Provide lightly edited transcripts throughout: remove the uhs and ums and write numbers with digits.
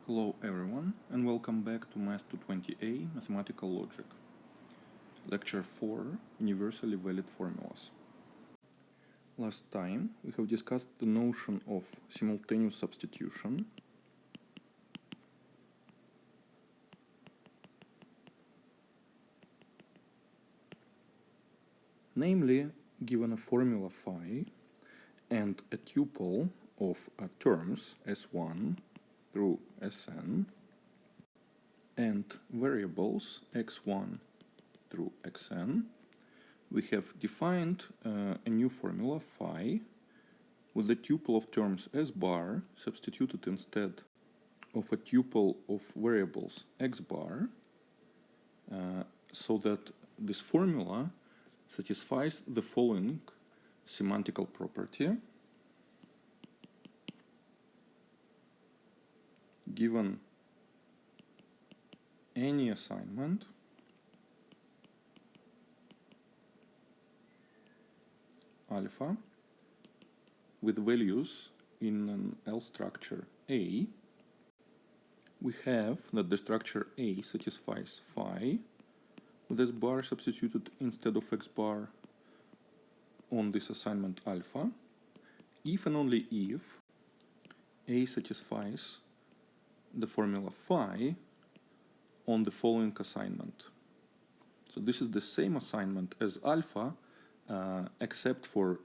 Hello everyone, and welcome back to Math 220A Mathematical Logic. Lecture 4, Universally Valid Formulas. Last time we have discussed the notion of simultaneous substitution. Namely, given a formula phi and a tuple of terms S1 through Sn and variables x1 through xn, we have defined a new formula phi with a tuple of terms s bar substituted instead of a tuple of variables x bar, so that this formula satisfies the following semantical property. Given any assignment alpha with values in an L structure A, we have that the structure A satisfies phi with S bar substituted instead of X bar on this assignment alpha, if and only if A satisfies the formula phi on the following assignment. So this is the same assignment as alpha, except for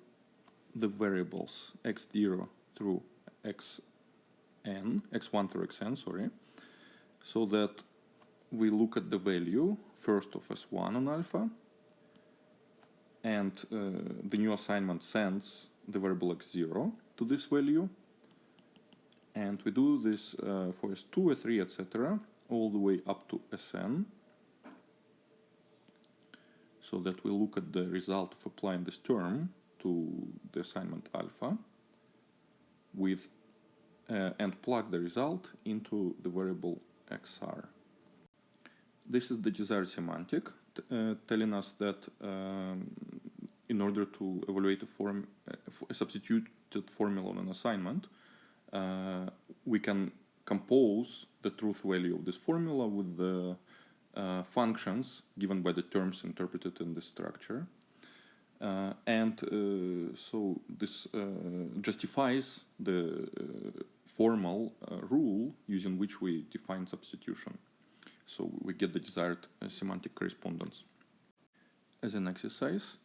the variables x0 through xn, x1 through xn, sorry, so that we look at the value first of s1 on alpha, and the new assignment sends the variable x0 to this value, and we do this for s2, s3, etc., all the way up to Sn, so that we look at the result of applying this term to the assignment alpha with and plug the result into the variable xr. This is the desired semantic, telling us that in order to evaluate a substituted formula on an assignment, we can compose the truth value of this formula with the functions given by the terms interpreted in this structure. So this justifies the formal rule using which we define substitution. So we get the desired semantic correspondence. As an exercise,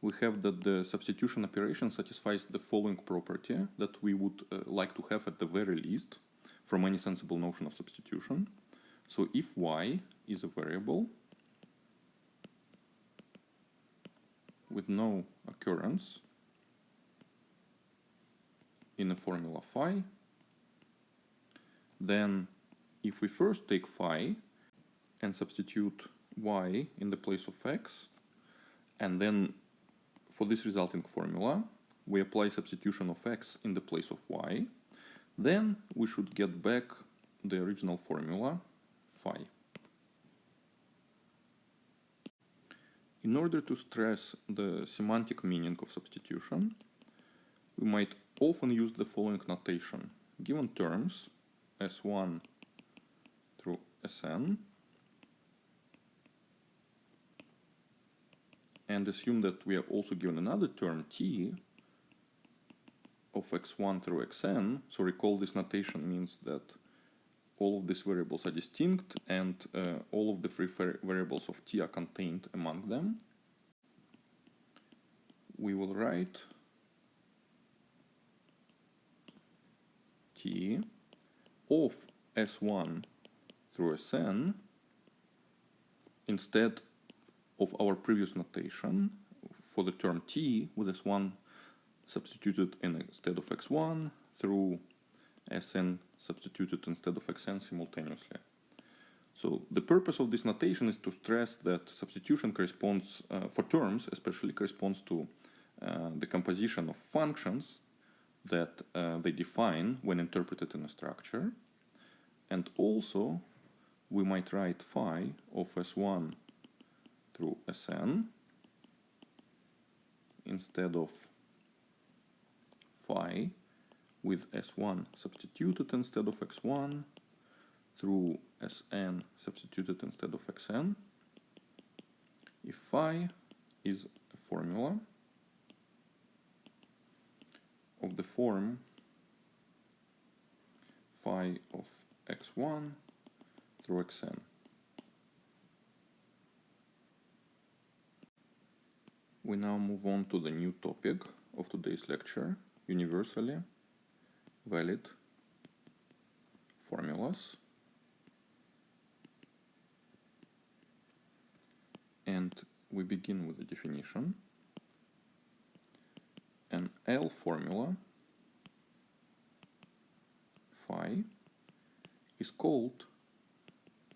we have that the substitution operation satisfies the following property that we would like to have at the very least from any sensible notion of substitution. So if y is a variable with no occurrence in a formula phi, then if we first take phi and substitute y in the place of x, and then for this resulting formula we apply substitution of x in the place of y, then we should get back the original formula phi. In order to stress the semantic meaning of substitution, we might often use the following notation. Given terms s1 through sn, and assume that we are also given another term t of x1 through xn. So recall, this notation means that all of these variables are distinct and all of the free variables of t are contained among them. We will write t of s1 through sn instead of our previous notation for the term t with s1 substituted instead of x1 through Sn substituted instead of xn simultaneously. So the purpose of this notation is to stress that substitution corresponds, for terms especially, corresponds to the composition of functions that they define when interpreted in a structure. And also we might write phi of s1 through Sn instead of phi with s1 substituted instead of x1 through Sn substituted instead of Xn if phi is a formula of the form phi of x1 through xn. We now move on to the new topic of today's lecture, universally valid formulas. And we begin with the definition. An L formula phi is called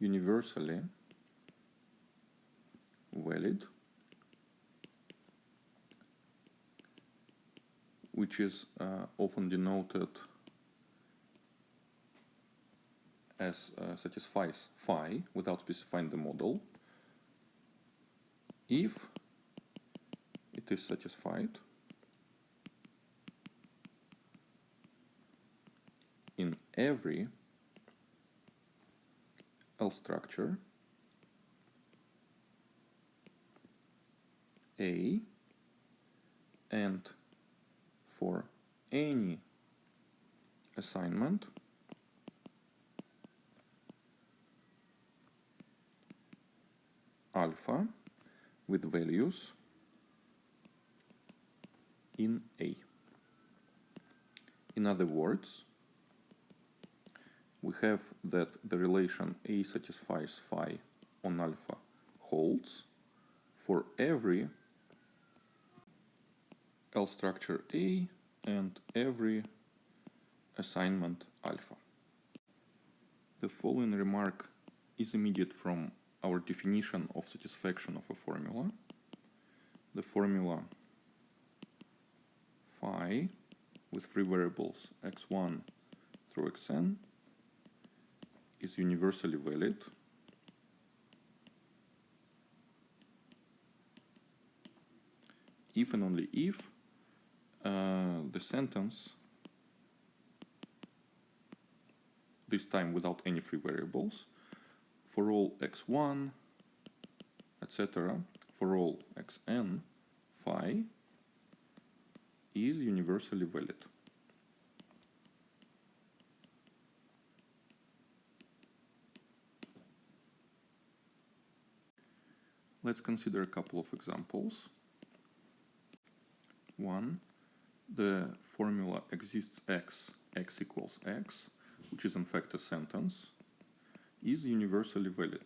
universally valid, which is often denoted as satisfies phi without specifying the model if it is satisfied in every L structure A and for any assignment alpha with values in A. In other words, we have that the relation A satisfies phi on alpha holds for every L structure A and every assignment alpha. The following remark is immediate from our definition of satisfaction of a formula. The formula phi with free variables x1 through xn is universally valid if and only if the sentence, this time without any free variables, for all x1, etc., for all xn, phi is universally valid. Let's consider a couple of examples. One, the formula exists x equals x, which is in fact a sentence, is universally valid.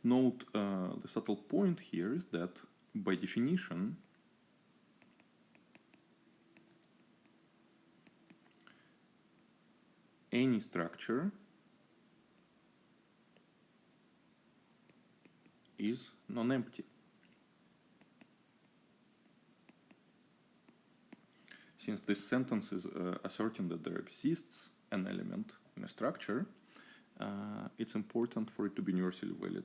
Note the subtle point here is that by definition any structure is non-empty. Since this sentence is asserting that there exists an element in a structure, it's important for it to be universally valid,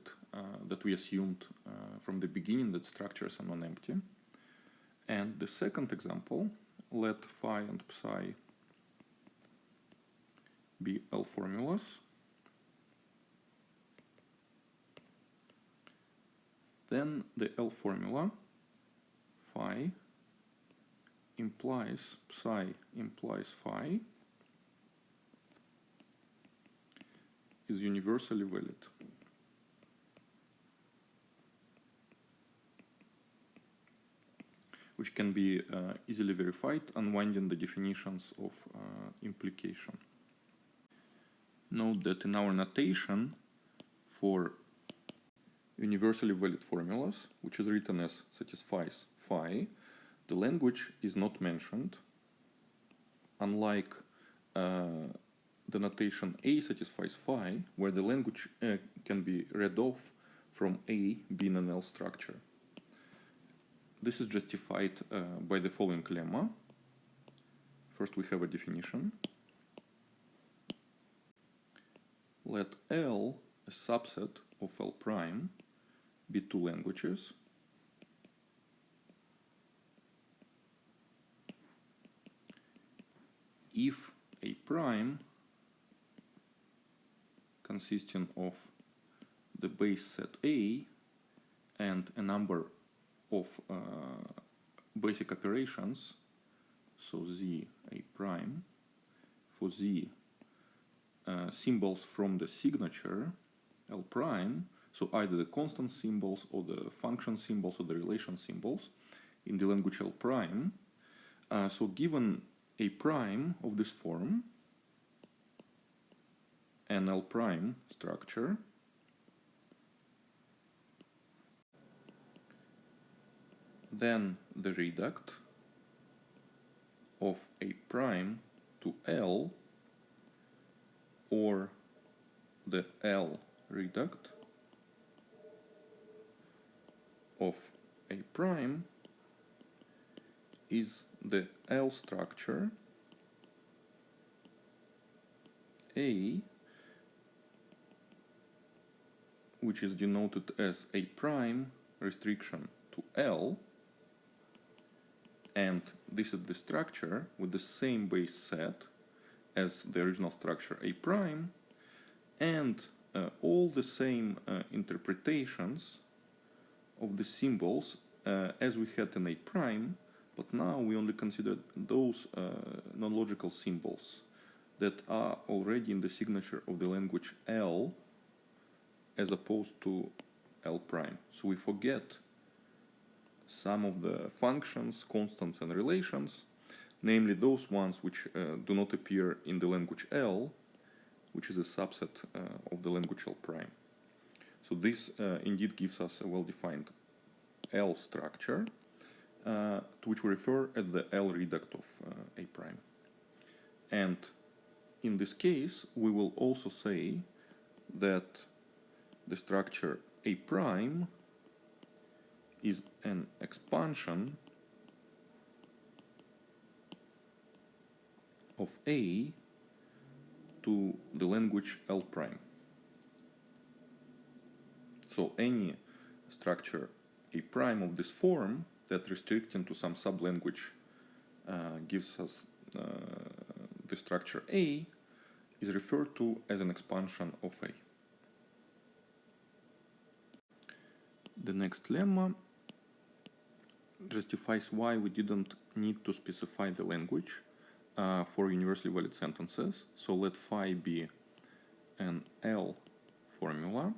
that we assumed from the beginning that structures are non-empty. And the second example, let phi and psi be L formulas. Then the L formula phi implies psi implies phi is universally valid. Which can be easily verified unwinding the definitions of implication. Note that in our notation for universally valid formulas, which is written as satisfies phi, the language is not mentioned, unlike the notation A satisfies phi, where the language can be read off from A being an L structure. This is justified by the following lemma. First we have a definition. Let L, a subset of L prime, be two languages if A prime consisting of the base set A and a number of basic operations, so Z A prime, for Z symbols from the signature L prime, so either the constant symbols or the function symbols or the relation symbols in the language L prime. So given A prime of this form, an L prime structure, then the reduct of A prime to L, or the L reduct of A prime is the L structure A, which is denoted as A prime restriction to L, and this is the structure with the same base set as the original structure A prime, and all the same interpretations of the symbols as we had in A prime, but now we only consider those non-logical symbols that are already in the signature of the language L as opposed to L prime. So we forget some of the functions, constants and relations, namely those ones which do not appear in the language L, which is a subset of the language L prime. So this indeed gives us a well-defined L structure, to which we refer as the L reduct of A prime. And in this case, we will also say that the structure A prime is an expansion of A to the language L prime. So any structure A prime of this form that restricting to some sublanguage gives us the structure A is referred to as an expansion of A. The next lemma justifies why we didn't need to specify the language for universally valid sentences. So let phi be an L formula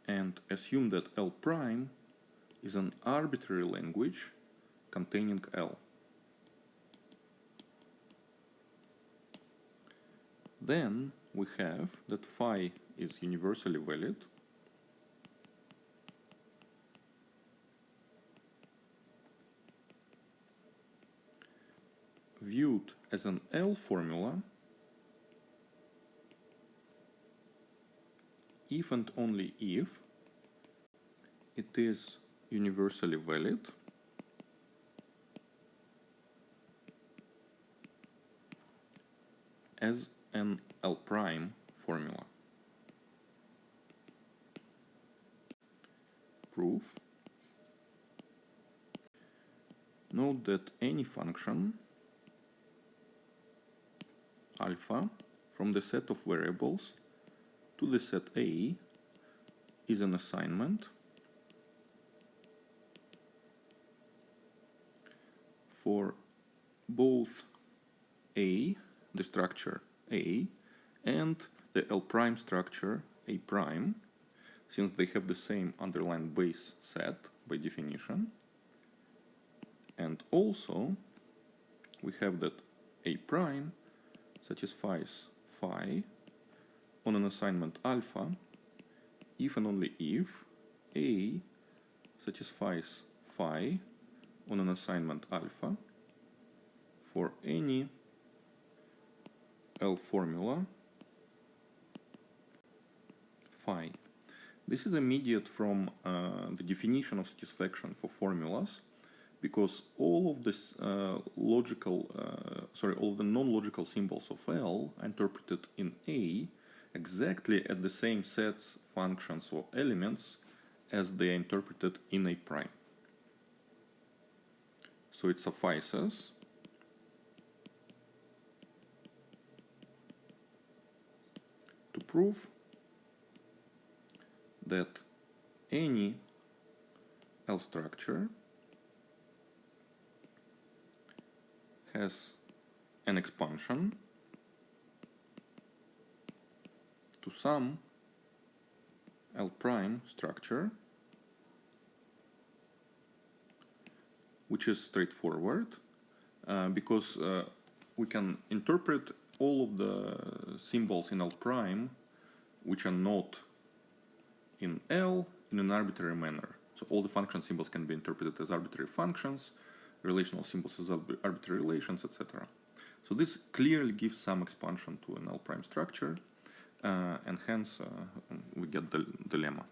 and assume that L prime is an arbitrary language containing L. Then we have that phi is universally valid viewed as an L formula if and only if it is universally valid as an L prime formula. Proof. Note that any function alpha from the set of variables to the set A is an assignment for both A, the structure A, and the L prime structure A prime, since they have the same underlying base set by definition. And also we have that A prime satisfies phi on an assignment alpha if and only if A satisfies phi on an assignment alpha for any L formula phi. This is immediate from the definition of satisfaction for formulas, because all of this all of the non-logical symbols of L are interpreted in A exactly at the same sets, functions, or elements as they are interpreted in A prime. So it suffices prove that any L structure has an expansion to some L prime structure, which is straightforward because we can interpret all of the symbols in L prime which are not in L in an arbitrary manner. So all the function symbols can be interpreted as arbitrary functions, relational symbols as arbitrary relations, etc. So this clearly gives some expansion to an L prime structure, and hence we get the lemma.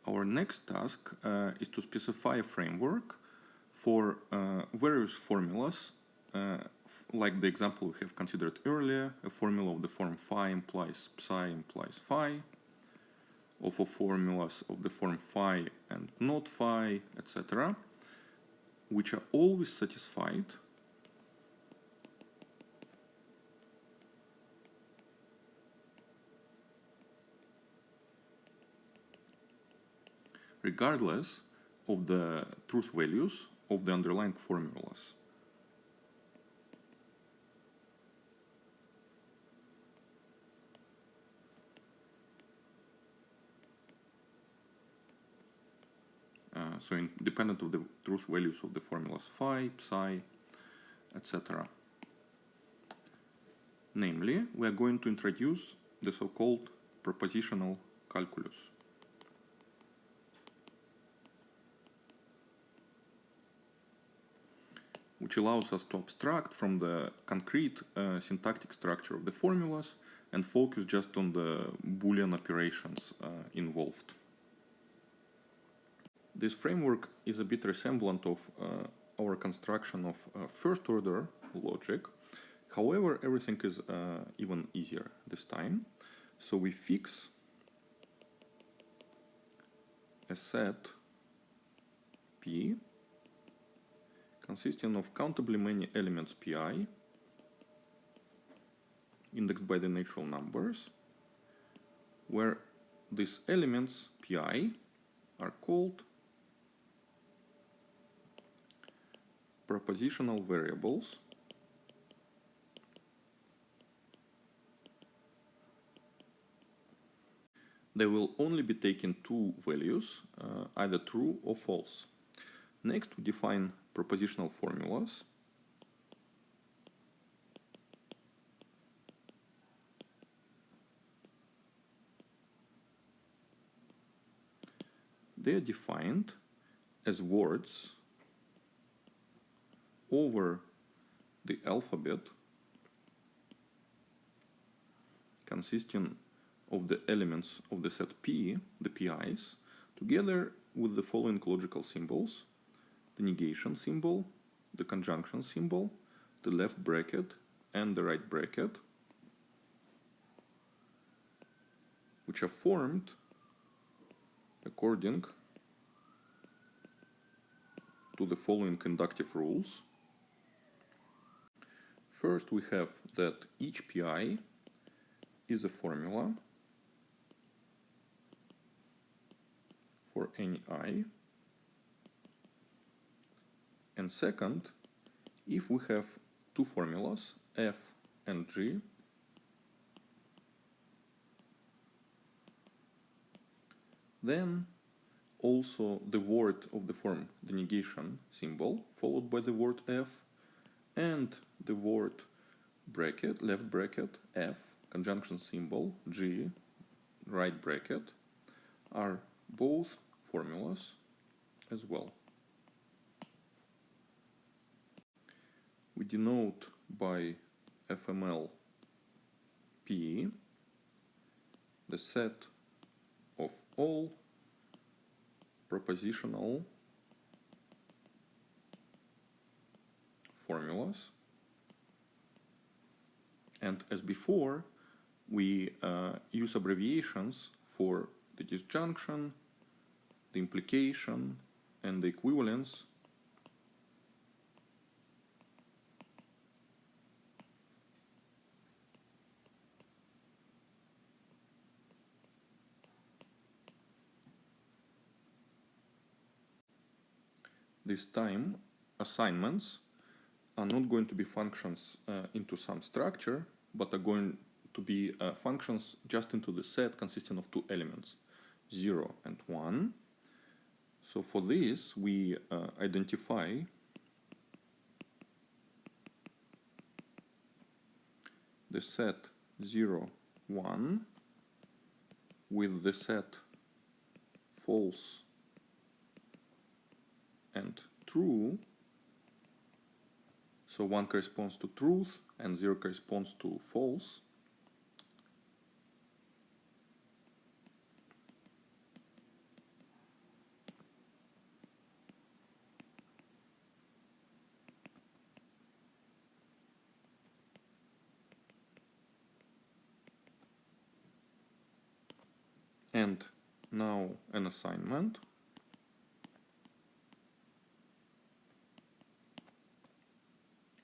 Our next task is to specify a framework for various formulas, like the example we have considered earlier, a formula of the form phi implies psi implies phi, or for formulas of the form phi and not phi, etc., which are always satisfied regardless of the truth values of the underlying formulas. So independent of the truth values of the formulas phi, psi, etc. Namely, we are going to introduce the so-called propositional calculus. Which allows us to abstract from the concrete syntactic structure of the formulas and focus just on the Boolean operations involved. This framework is a bit resemblant of our construction of first-order logic. However, everything is even easier this time. So we fix a set P consisting of countably many elements Pi indexed by the natural numbers, where these elements Pi are called propositional variables they will only be taking two values, either true or false. Next, we define propositional formulas. They are defined as words over the alphabet consisting of the elements of the set P, the PIs, together with the following logical symbols: the negation symbol, the conjunction symbol, the left bracket, and the right bracket, which are formed according to the following inductive rules. First, we have that each Pi is a formula for any I. And second, if we have two formulas, F and G, then also the word of the form, the negation symbol, followed by the word F, and the word bracket, left bracket, F, conjunction symbol, G, right bracket, are both formulas as well. We denote by FML P the set of all propositional formulas, and as before, we use abbreviations for the disjunction, the implication, and the equivalence this time assignments are not going to be functions into some structure, but are going to be functions just into the set consisting of two elements, 0 and 1. So for this, we identify the set 0, 1 with the set false and true. So 1 corresponds to truth and 0 corresponds to false. And now an assignment.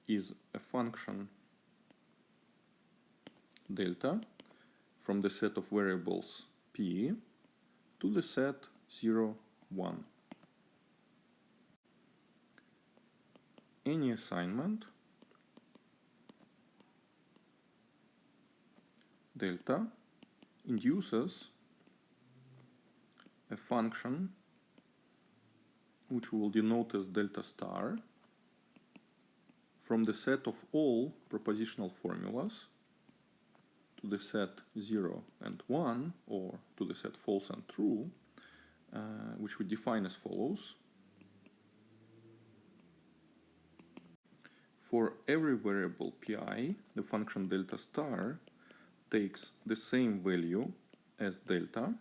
Is a function delta from the set of variables p to the set 0, 1. Any assignment delta induces a function which we will denote as delta star from the set of all propositional formulas to the set 0 and 1, or to the set false and true, which we define as follows. For every variable pi, the function delta star takes the same value as delta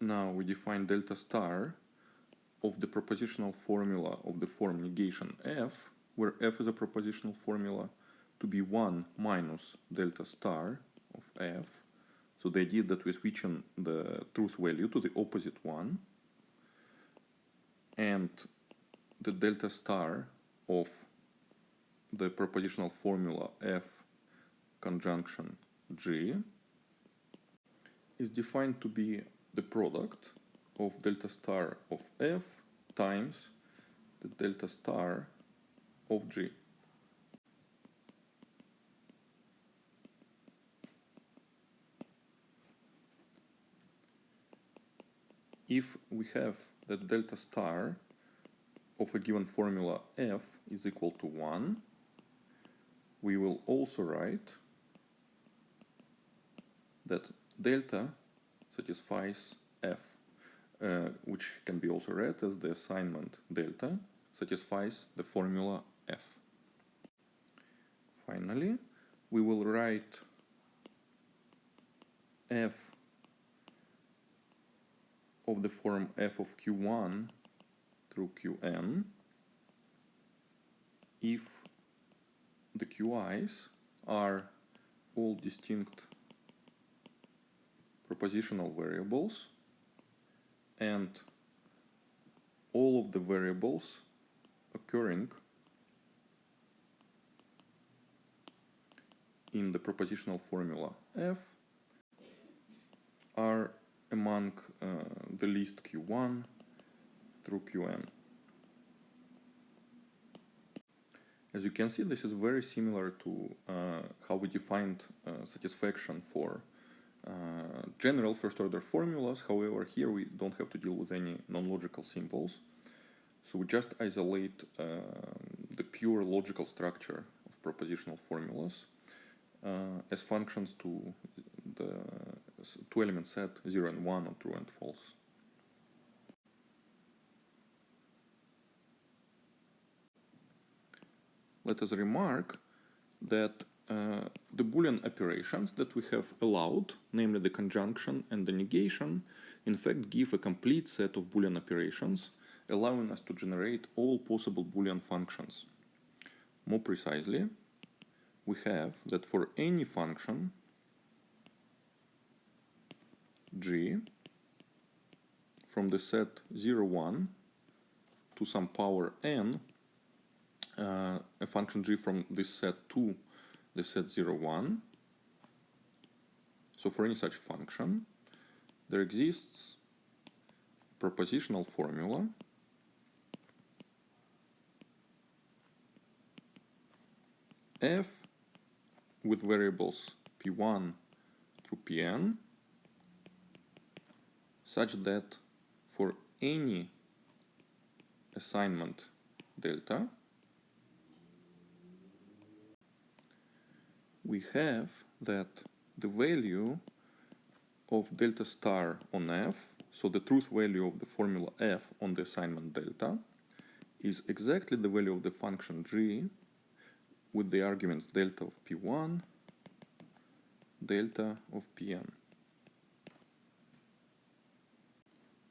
Now we define delta star of the propositional formula of the form negation f, where f is a propositional formula, to be 1 minus delta star of f. So the idea that we're switching the truth value to the opposite one, and the delta star of the propositional formula f conjunction g is defined to be the product of delta star of f times the delta star of g. If we have that delta star of a given formula f is equal to 1, we will also write that delta satisfies f, which can be also read as the assignment delta satisfies the formula f. Finally, we will write f of the form f of q1 through qn if the qi's are all distinct propositional variables and all of the variables occurring in the propositional formula f are among the list q1 through qn. As you can see, this is very similar to how we defined satisfaction for general first-order formulas. However, here we don't have to deal with any non-logical symbols. So we just isolate the pure logical structure of propositional formulas as functions to the two-element set 0 and 1 or true and false. Let us remark that the Boolean operations that we have allowed, namely the conjunction and the negation, in fact give a complete set of Boolean operations, allowing us to generate all possible Boolean functions. More precisely, we have that for any function g from the set 0, 1 to some power n, a function g from this set to the set 0, 1, So for any such function, there exists propositional formula f with variables p1 through pn such that for any assignment delta we have that the value of delta star on f, so the truth value of the formula f on the assignment delta, is exactly the value of the function g with the arguments delta of p1, delta of pn.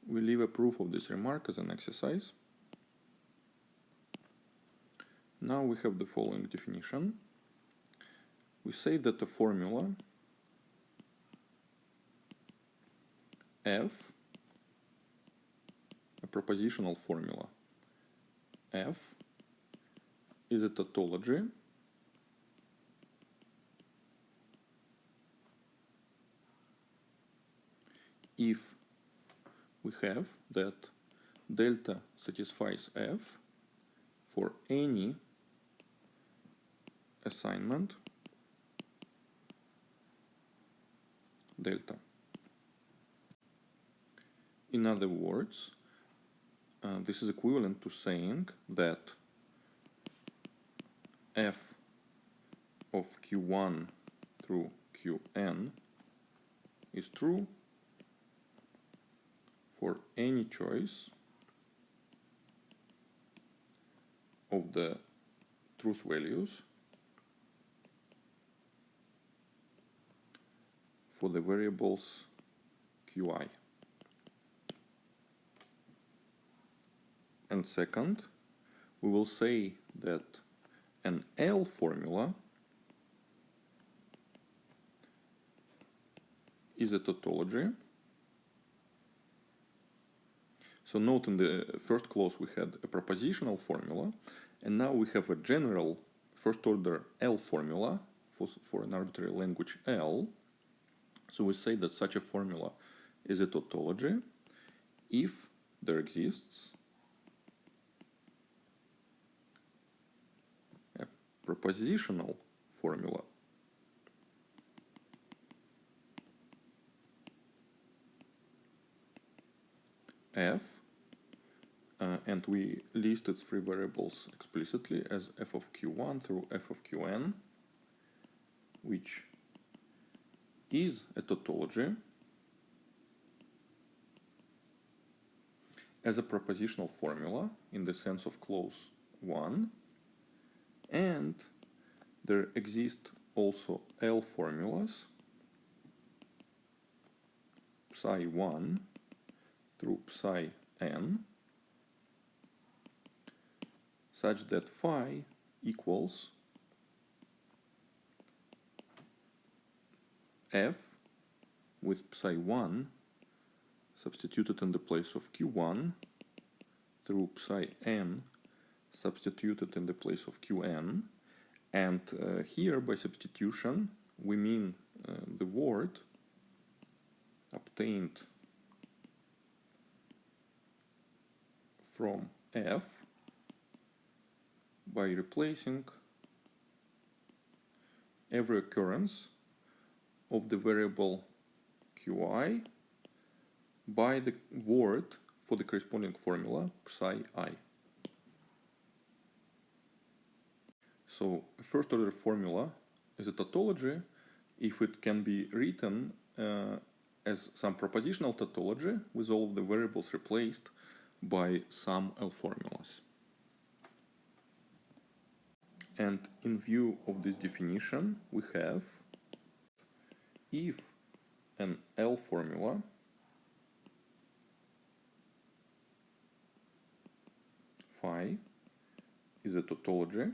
We leave a proof of this remark as an exercise. Now we have the following definition. We say that the formula f, a propositional formula f, is a tautology if we have that delta satisfies f for any assignment delta. In other words, this is equivalent to saying that f of q1 through qn is true for any choice of the truth values for the variables qi. And second, we will say that an L formula is a tautology. So note in the first clause we had a propositional formula, and now we have a general first order L formula for an arbitrary language L. So we say that such a formula is a tautology if there exists a propositional formula f, and we list its three variables explicitly as f of q1 through f of qn, which is a tautology as a propositional formula in the sense of clause 1, and there exist also L formulas psi 1 through psi n such that phi equals f with psi 1 substituted in the place of q1 through psi n substituted in the place of qn, and here by substitution we mean the word obtained from f by replacing every occurrence of the variable qi by the word for the corresponding formula psi I. So a first order formula is a tautology if it can be written as some propositional tautology with all of the variables replaced by some L formulas. And in view of this definition, we have if an L formula phi is a tautology,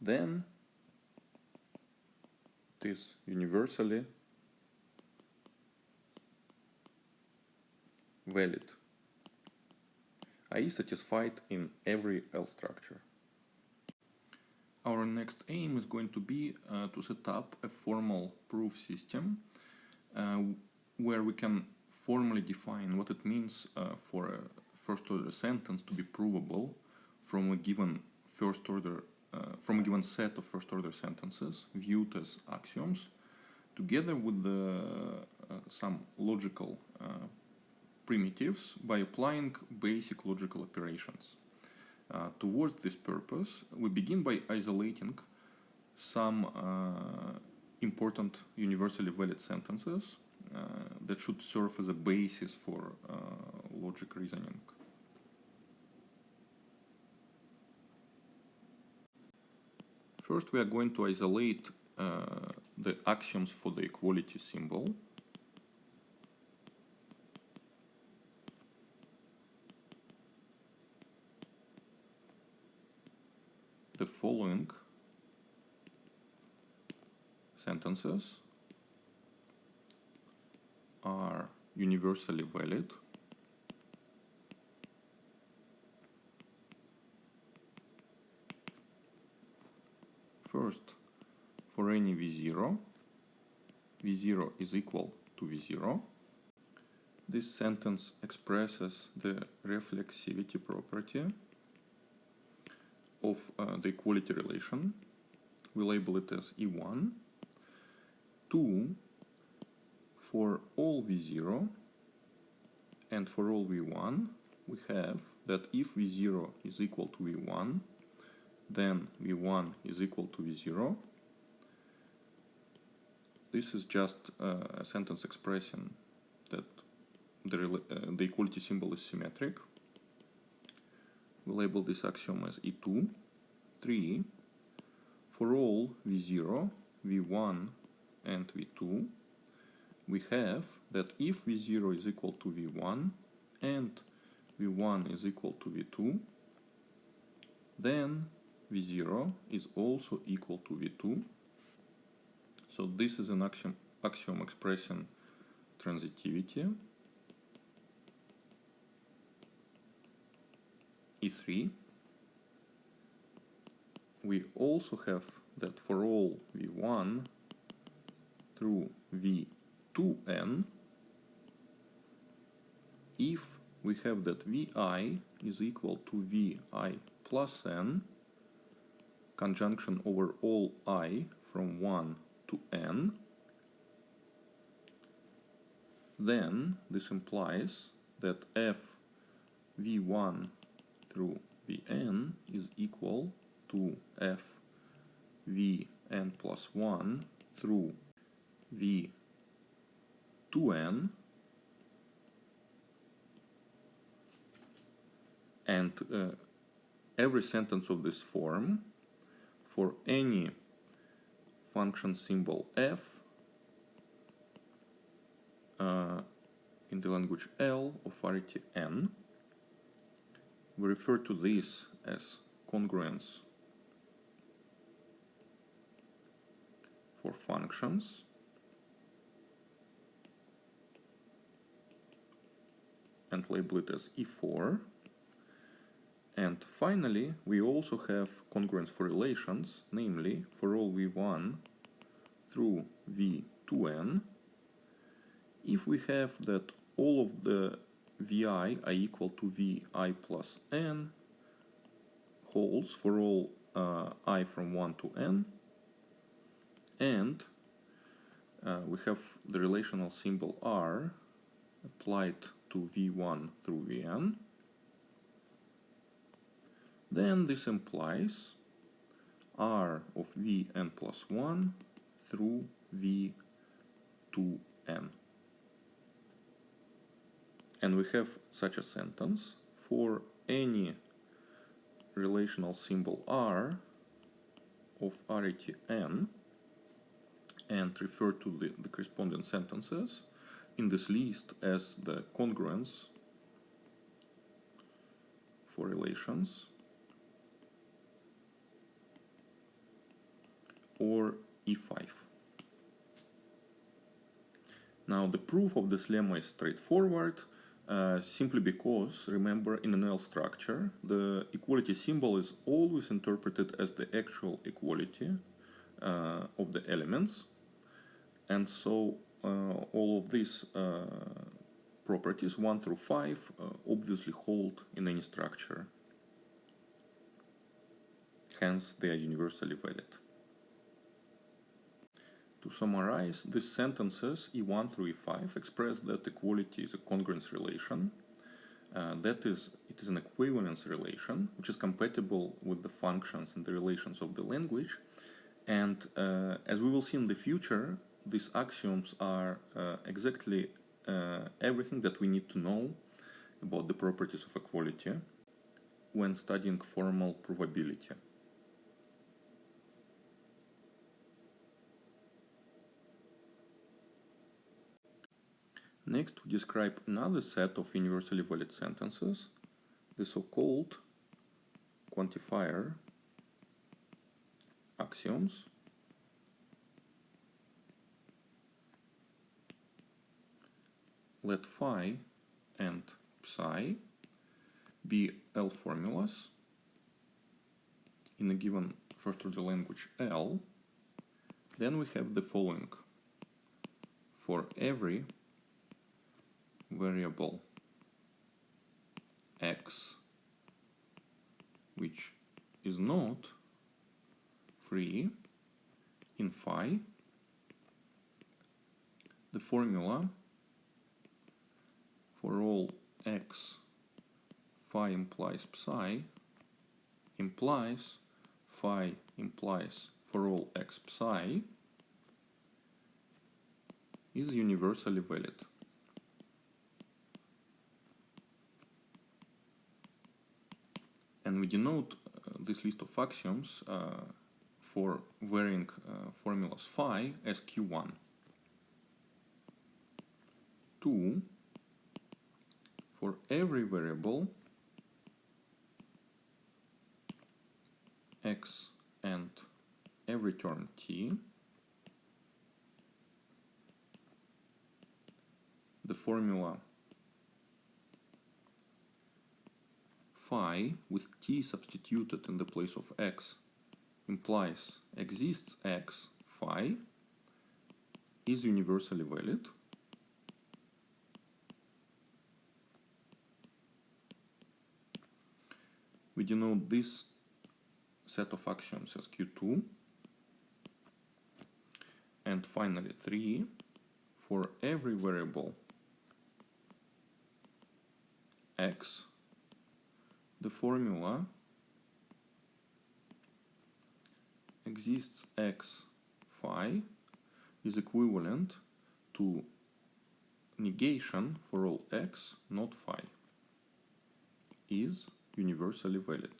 then it is universally valid, i.e. satisfied in every L structure. Our next aim is going to be to set up a formal proof system where we can formally define what it means for a first-order sentence to be provable from a given set of first-order sentences viewed as axioms, together with some logical primitives by applying basic logical operations. Towards this purpose, we begin by isolating some important universally valid sentences that should serve as a basis for logic reasoning. First, we are going to isolate the axioms for the equality symbol. The following sentences are universally valid. First, for any v0, v0 is equal to v0. This sentence expresses the reflexivity property of the equality relation. We label it as E1. 2, for all v0 and for all v1, we have that if v0 is equal to v1, then v1 is equal to v0. This is just a sentence expressing that the equality symbol is symmetric. We label this axiom as E2. 3, for all v0, v1 and v2, we have that if v0 is equal to v1 and v1 is equal to v2, then v0 is also equal to v2. So this is an axiom expressing transitivity. E3, we also have that for all v1 through v2n, if we have that vi is equal to vi plus n, conjunction over all I from 1 to n, then this implies that f v1 through vn is equal to f vn plus 1 through v2n, and every sentence of this form for any function symbol f in the language L of arity n. We refer to this as congruence for functions. And label it as E4. And finally, we also have congruence for relations, namely for all v1 through v2n. If we have that all of the vi are equal to vi plus n, holds for all I from 1 to n, and we have the relational symbol r applied to v1 through vn, then this implies r of vn plus 1 through v2n. And we have such a sentence for any relational symbol r of arity n, and refer to the corresponding sentences in this list as the congruence for relations, or E5. Now the proof of this lemma is straightforward. simply because, remember, in an L structure, the equality symbol is always interpreted as the actual equality of the elements. And so all of these properties, 1 through 5, obviously hold in any structure. Hence, they are universally valid. To summarize, these sentences E1 through E5 express that equality is a congruence relation. That is, it is an equivalence relation, which is compatible with the functions and the relations of the language. And as we will see in the future, these axioms are exactly everything that we need to know about the properties of equality when studying formal provability. Next, we describe another set of universally valid sentences, the so-called quantifier axioms. Let phi and psi be L formulas in a given first-order language L. Then we have the following: for every variable x which is not free in phi, the formula for all x phi implies psi implies phi implies for all x psi is universally valid. And we denote this list of axioms for varying formulas phi as Q1. 2. For every variable x and every term t, the formula phi with t substituted in the place of x implies exists x phi is universally valid. We denote this set of axioms as Q2. And finally 3, for every variable x, the formula exists x phi is equivalent to negation for all x not phi is universally valid.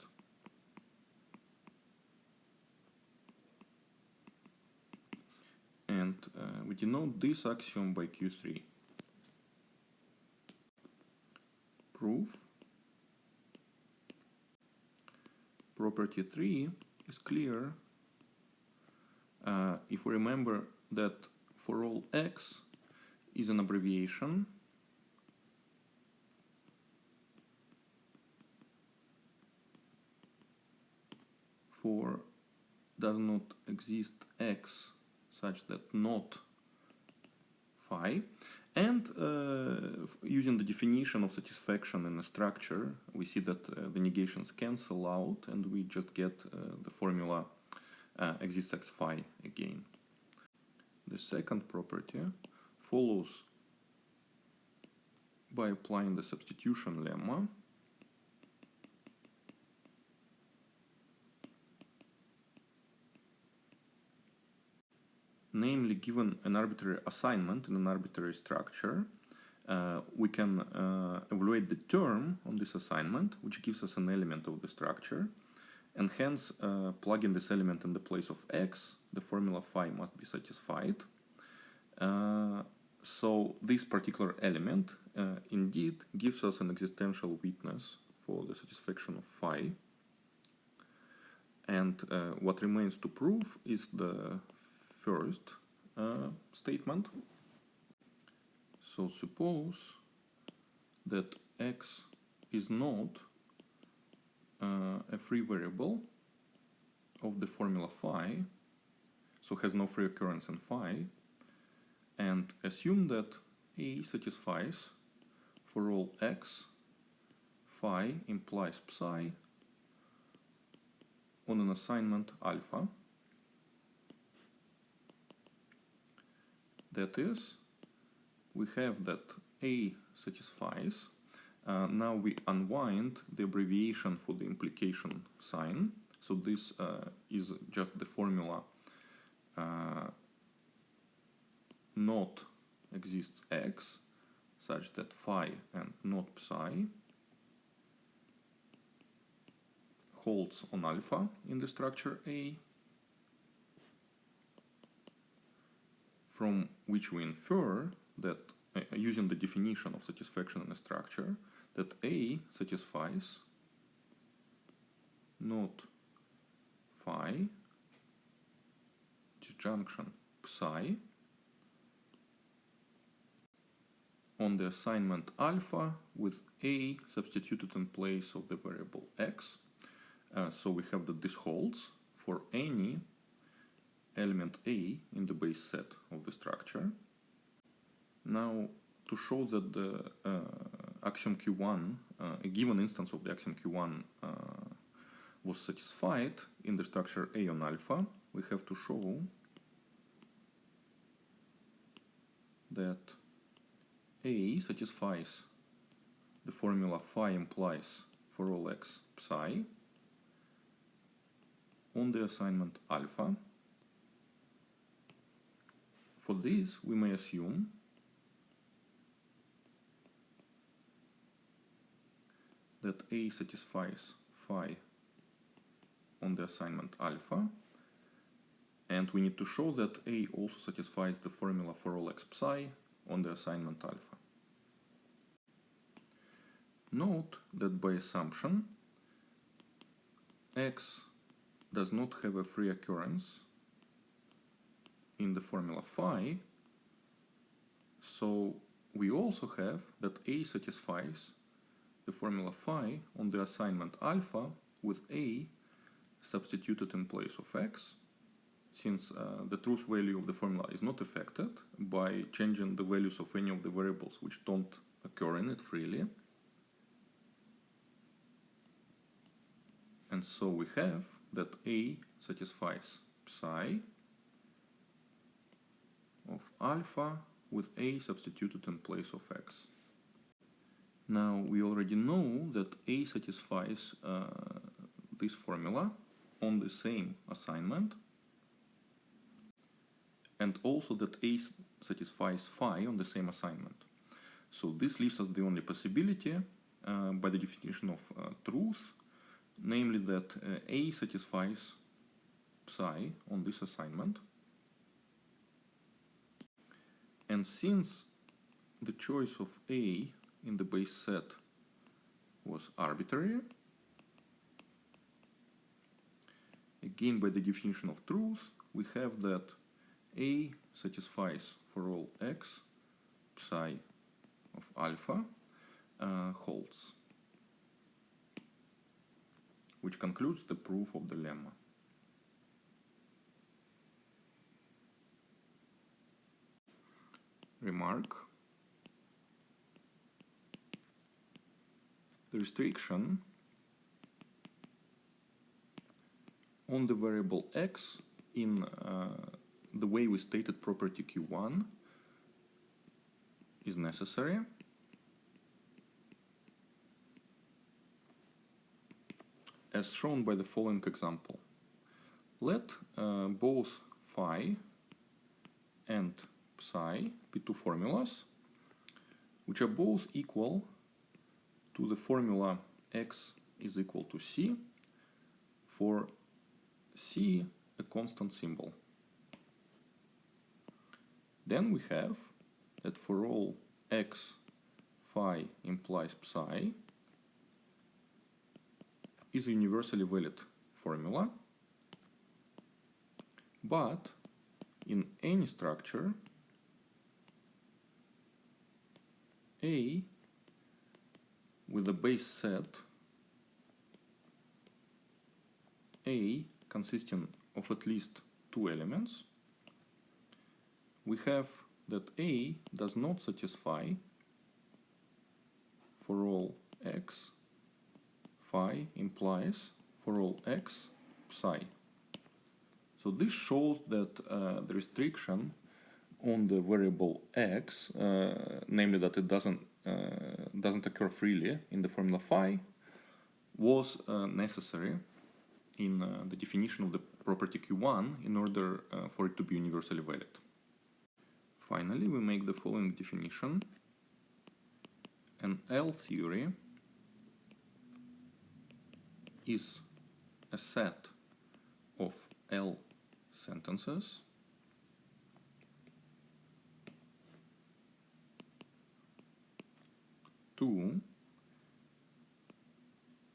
And we denote this axiom by Q3. Proof. Property 3 is clear if we remember that for all x is an abbreviation for does not exist x such that not phi, and using the definition of satisfaction in a structure, we see that the negations cancel out and we just get the formula exists x phi again. The second property follows by applying the substitution lemma. Namely, given an arbitrary assignment in an arbitrary structure, we can evaluate the term on this assignment, which gives us an element of the structure, and hence plugging this element in the place of x, the formula phi must be satisfied. So this particular element indeed gives us an existential witness for the satisfaction of phi. And what remains to prove is the first statement. So suppose that x is not a free variable of the formula phi, so has no free occurrence in phi, and assume that A satisfies for all x phi implies psi on an assignment alpha. That is, we have that A satisfies. Now we unwind the abbreviation for the implication sign. So this is just the formula not exists x such that phi and not psi holds on alpha in the structure A, from which we infer that, using the definition of satisfaction in a structure, that A satisfies not phi disjunction psi on the assignment alpha with A substituted in place of the variable x. So we have that this holds for any element A in the base set of the structure. Now, to show that the axiom Q1, a given instance of the axiom Q1 was satisfied in the structure A on alpha, we have to show that A satisfies the formula phi implies for all x psi on the assignment alpha. For this, we may assume that A satisfies phi on the assignment alpha, and we need to show that A also satisfies the formula for all x psi on the assignment alpha. Note that by assumption, x does not have a free occurrence in the formula phi, so we also have that A satisfies the formula phi on the assignment alpha with A substituted in place of x, since the truth value of the formula is not affected by changing the values of any of the variables which don't occur in it freely. And so we have that A satisfies psi of alpha with A substituted in place of x. Now we already know that A satisfies this formula on the same assignment, and also that A satisfies phi on the same assignment. So this leaves us the only possibility by the definition of truth, namely that A satisfies psi on this assignment. And since the choice of A in the base set was arbitrary, again by the definition of truth, we have that A satisfies for all x psi of alpha holds, which concludes the proof of the lemma. Remark: the restriction on the variable x in the way we stated property Q1 is necessary. As shown by the following example. Let both phi and psi be two formulas which are both equal to the formula x is equal to c for c a constant symbol. Then we have that for all x phi implies psi is a universally valid formula, but in any structure A with a base set A consisting of at least two elements, we have that A does not satisfy for all x phi implies for all x psi. So this shows that the restriction on the variable x, namely that it doesn't occur freely in the formula phi, was necessary in the definition of the property Q1 in order for it to be universally valid. Finally, we make the following definition. An L theory is a set of L sentences to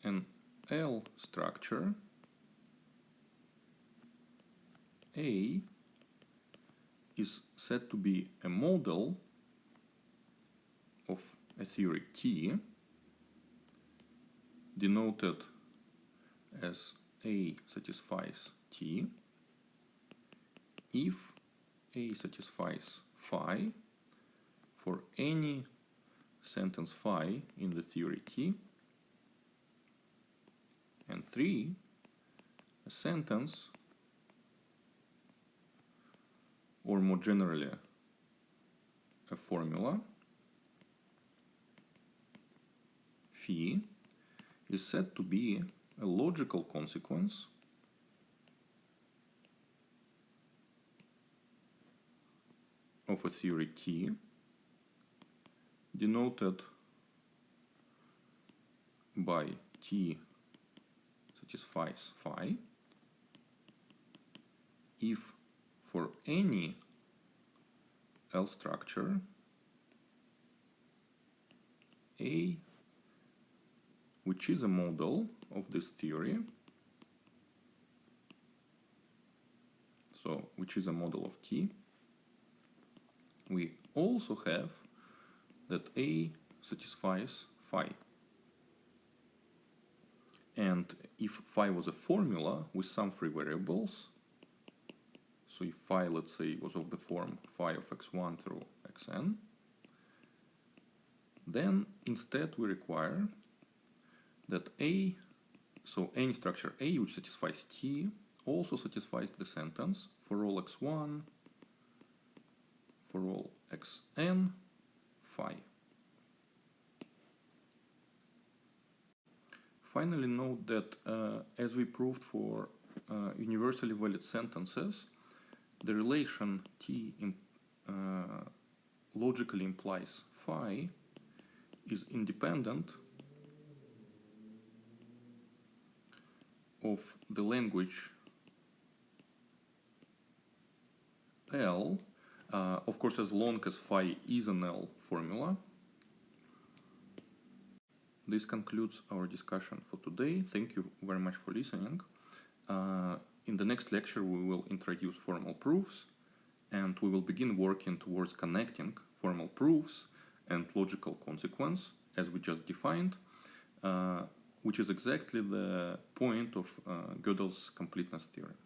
an L structure A is said to be a model of a theory T, denoted as A satisfies T, if A satisfies phi for any sentence phi in the theory T, and 3, a sentence, or more generally a formula phi is said to be a logical consequence of a theory T, denoted by T satisfies phi, if for any L structure A, which is a model of this theory, so which is a model of T, we also have that A satisfies phi. And if phi was a formula with some free variables, so if phi, let's say, was of the form phi of x1 through xn, then instead we require that A, so any structure A which satisfies T, also satisfies the sentence for all x1, for all xn, phi. Finally, note that as we proved for universally valid sentences, the relation T logically implies phi is independent of the language L, of course, as long as phi is an L formula. This concludes our discussion for today. Thank you very much for listening. In the next lecture, we will introduce formal proofs, and we will begin working towards connecting formal proofs and logical consequence, as we just defined, which is exactly the point of Gödel's completeness theorem.